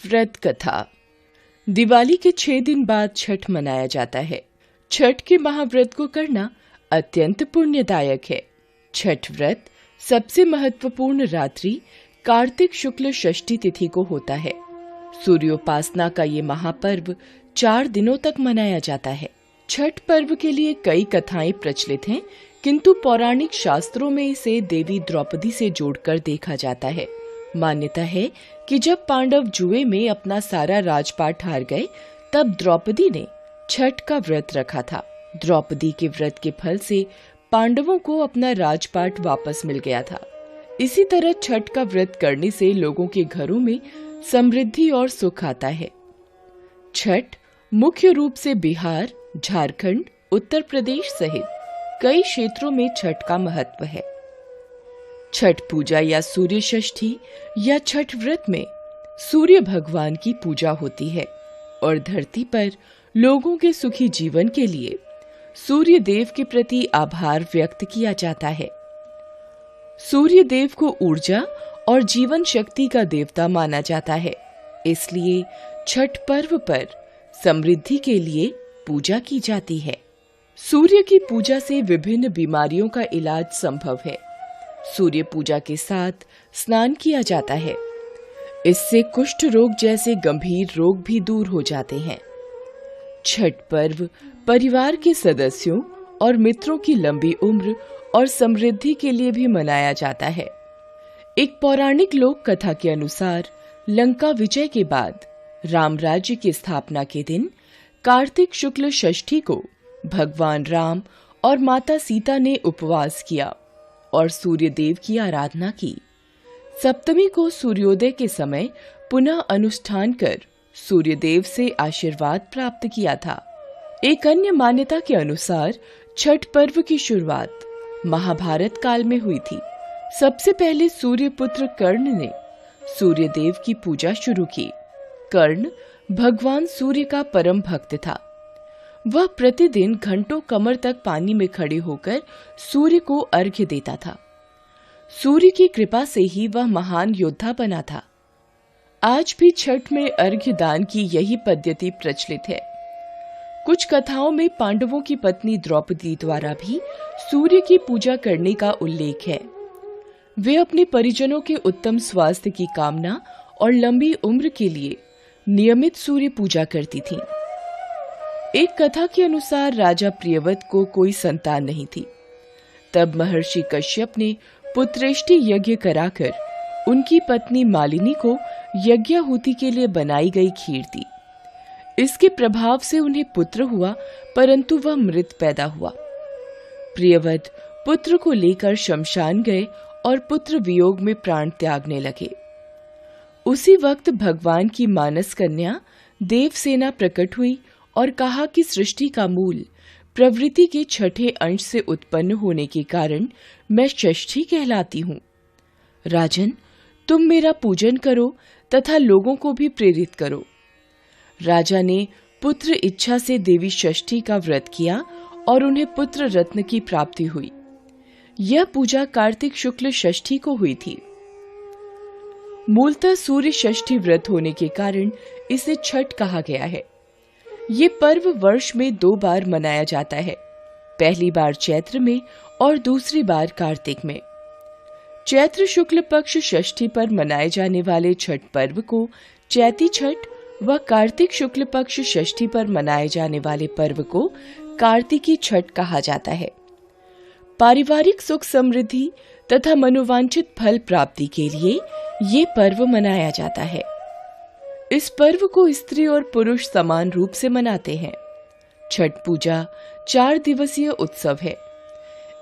व्रत कथा। दिवाली के 6 दिन बाद छठ मनाया जाता है। छठ के महाव्रत को करना अत्यंत पुण्यदायक है। छठ व्रत सबसे महत्वपूर्ण रात्रि कार्तिक शुक्ल षष्ठी तिथि को होता है। सूर्योपासना का ये महापर्व 4 दिनों तक मनाया जाता है। छठ पर्व के लिए कई कथाएं प्रचलित हैं, किंतु पौराणिक शास्त्रों में इसे देवी द्रौपदी से जोड़कर देखा जाता है। मान्यता है कि जब पांडव जुए में अपना सारा राजपाट हार गए, तब द्रौपदी ने छठ का व्रत रखा था। द्रौपदी के व्रत के फल से पांडवों को अपना राजपाट वापस मिल गया था। इसी तरह छठ का व्रत करने से लोगों के घरों में समृद्धि और सुख आता है। छठ मुख्य रूप से बिहार, झारखंड, उत्तर प्रदेश सहित कई क्षेत्रों में छठ का महत्व है। छठ पूजा या सूर्य षष्ठी या छठ व्रत में सूर्य भगवान की पूजा होती है और धरती पर लोगों के सुखी जीवन के लिए सूर्य देव के प्रति आभार व्यक्त किया जाता है। सूर्य देव को ऊर्जा और जीवन शक्ति का देवता माना जाता है, इसलिए छठ पर्व पर समृद्धि के लिए पूजा की जाती है। सूर्य की पूजा से विभिन्न बीमारियों का इलाज संभव है। सूर्य पूजा के साथ स्नान किया जाता है। इससे कुष्ठ रोग जैसे गंभीर रोग भी दूर हो जाते हैं। छठ पर्व परिवार के सदस्यों और मित्रों की लंबी उम्र और समृद्धि के लिए भी मनाया जाता है। एक पौराणिक लोक कथा के अनुसार लंका विजय के बाद राम राज्य की स्थापना के दिन कार्तिक शुक्ल षष्ठी को भगवान राम और माता सीता ने उपवास किया और सूर्य देव की आराधना की। सप्तमी को सूर्योदय के समय पुनः अनुष्ठान कर सूर्य देव से आशीर्वाद प्राप्त किया था। एक अन्य मान्यता के अनुसार छठ पर्व की शुरुआत महाभारत काल में हुई थी। सबसे पहले सूर्य पुत्र कर्ण ने सूर्य देव की पूजा शुरू की। कर्ण भगवान सूर्य का परम भक्त था। वह प्रतिदिन घंटों कमर तक पानी में खड़े होकर सूर्य को अर्घ्य देता था। सूर्य की कृपा से ही वह महान योद्धा बना था। आज भी छठ में अर्घ्य दान की यही पद्धति प्रचलित है। कुछ कथाओं में पांडवों की पत्नी द्रौपदी द्वारा भी सूर्य की पूजा करने का उल्लेख है। वे अपने परिजनों के उत्तम स्वास्थ्य की कामना और लंबी उम्र के लिए नियमित सूर्य पूजा करती थीं। एक कथा के अनुसार राजा प्रियव्रत को कोई संतान नहीं थी। तब महर्षि कश्यप ने पुत्रेष्टि यज्ञ कराकर उनकी पत्नी मालिनी को यज्ञाहुति के लिए बनाई गई खीर दी। इसके प्रभाव से उन्हें पुत्र हुआ, परंतु वह मृत पैदा हुआ। प्रियव्रत पुत्र को लेकर शमशान गए और पुत्र वियोग में प्राण त्यागने लगे। उसी वक्त भगवान की मानस कन्या देवसेना प्रकट हुई और कहा कि सृष्टि का मूल प्रवृत्ति के छठे अंश से उत्पन्न होने के कारण मैं षष्ठी कहलाती हूँ। राजन, तुम मेरा पूजन करो तथा लोगों को भी प्रेरित करो। राजा ने पुत्र इच्छा से देवी षष्ठी का व्रत किया और उन्हें पुत्र रत्न की प्राप्ति हुई। यह पूजा कार्तिक शुक्ल षष्ठी को हुई थी। मूलतः सूर्य षष्ठी व्रत होने के कारण इसे छठ कहा गया है। ये पर्व वर्ष में 2 बार मनाया जाता है, पहली बार चैत्र में और दूसरी बार कार्तिक में। चैत्र शुक्ल पक्ष षष्ठी पर मनाए जाने वाले छठ पर्व को चैती छठ व कार्तिक शुक्ल पक्ष षष्ठी पर मनाए जाने वाले पर्व को कार्तिकी छठ कहा जाता है। पारिवारिक सुख समृद्धि तथा मनोवांछित फल प्राप्ति के लिए ये पर्व मनाया जाता है। इस पर्व को स्त्री और पुरुष समान रूप से मनाते हैं। छठ पूजा 4 दिवसीय उत्सव है।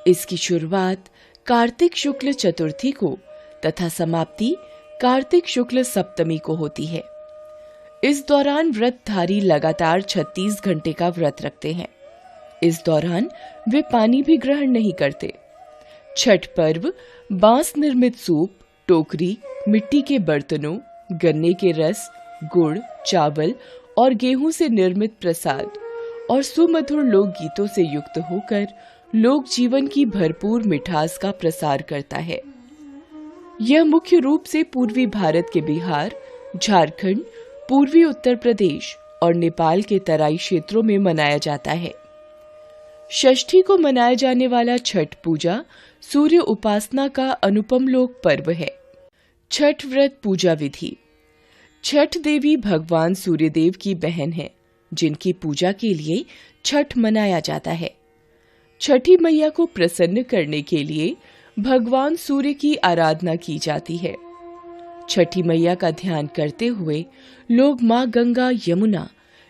इसकी शुरुआत कार्तिक शुक्ल चतुर्थी को तथा समाप्ति कार्तिक शुक्ल सप्तमी को होती है। इस दौरान व्रतधारी लगातार 36 घंटे का व्रत रखते हैं। इस दौरान वे पानी भी ग्रहण नहीं करते। छठ पर्व बांस निर्मित सूप, टोकरी, मिट्टी के बर्तनों, गन्ने के रस, गुड़, चावल और गेहूं से निर्मित प्रसाद और सुमधुर लोकगीतों से युक्त होकर लोक जीवन की भरपूर मिठास का प्रसार करता है। यह मुख्य रूप से पूर्वी भारत के बिहार, झारखंड, पूर्वी उत्तर प्रदेश और नेपाल के तराई क्षेत्रों में मनाया जाता है। षष्ठी को मनाया जाने वाला छठ पूजा सूर्य उपासना का अनुपम लोक पर्व है। छठ व्रत पूजा विधि। छठ देवी भगवान सूर्यदेव की बहन है, जिनकी पूजा के लिए छठ मनाया जाता है। छठी मैया को प्रसन्न करने के लिए भगवान सूर्य की आराधना की जाती है। छठी मैया का ध्यान करते हुए लोग मां गंगा, यमुना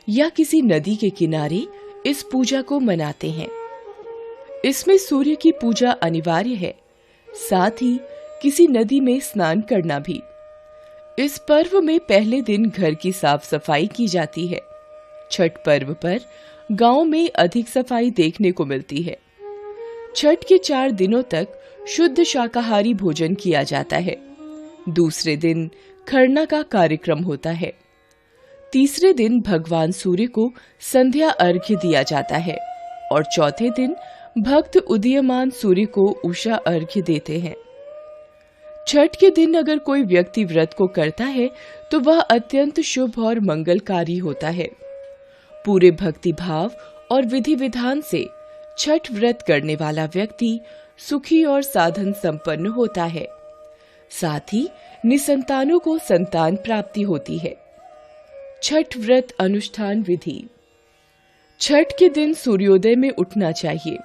या किसी नदी के किनारे इस पूजा को मनाते हैं। इसमें सूर्य की पूजा अनिवार्य है, साथ ही किसी नदी में स्नान करना भी। इस पर्व में पहले दिन घर की साफ सफाई की जाती है। छठ पर्व पर गांव में अधिक सफाई देखने को मिलती है। छठ के 4 दिनों तक शुद्ध शाकाहारी भोजन किया जाता है। दूसरे दिन खरना का कार्यक्रम होता है। तीसरे दिन भगवान सूर्य को संध्या अर्घ्य दिया जाता है और चौथे दिन भक्त उदीयमान सूर्य को उषा अर्घ्य देते हैं। छठ के दिन अगर कोई व्यक्ति व्रत को करता है तो वह अत्यंत शुभ और मंगलकारी होता है। पूरे भक्ति भाव और विधि विधान से छठ व्रत करने वाला व्यक्ति सुखी और साधन संपन्न होता है। साथ ही निसंतानों को संतान प्राप्ति होती है। छठ व्रत अनुष्ठान विधि। छठ के दिन सूर्योदय में उठना चाहिए।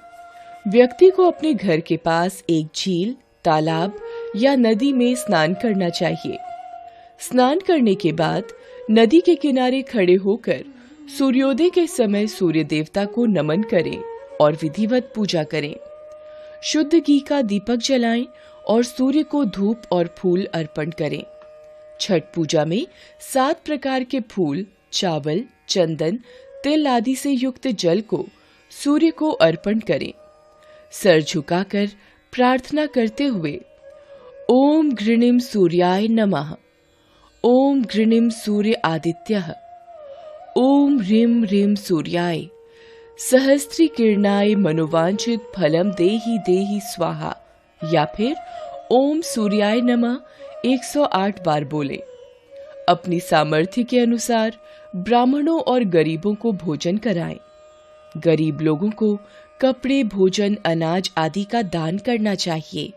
व्यक्ति को अपने घर के पास एक झील, तालाब या नदी में स्नान करना चाहिए। स्नान करने के बाद नदी के किनारे खड़े होकर सूर्योदय के समय सूर्य देवता को नमन करें और विधिवत पूजा करें। शुद्ध घी का दीपक जलाएं और सूर्य को धूप और फूल अर्पण करें। छठ पूजा में 7 प्रकार के फूल, चावल, चंदन, तिल आदि से युक्त जल को सूर्य को अर्पण करें। सर झुकाकर प्रार्थना करते हुए ओम घृणिम सूर्याय नमः, ओम घृणिम सूर्य आदित्यः, ओम ह्रीं ह्रीं सूर्याय सहस्त्री किरणाय मनोवांछित फलम देहि देहि स्वाहा या फिर ओम सूर्याय नमः 108 बार बोले। अपनी सामर्थ्य के अनुसार ब्राह्मणों और गरीबों को भोजन कराएं। गरीब लोगों को कपड़े, भोजन, अनाज आदि का दान करना चाहिए।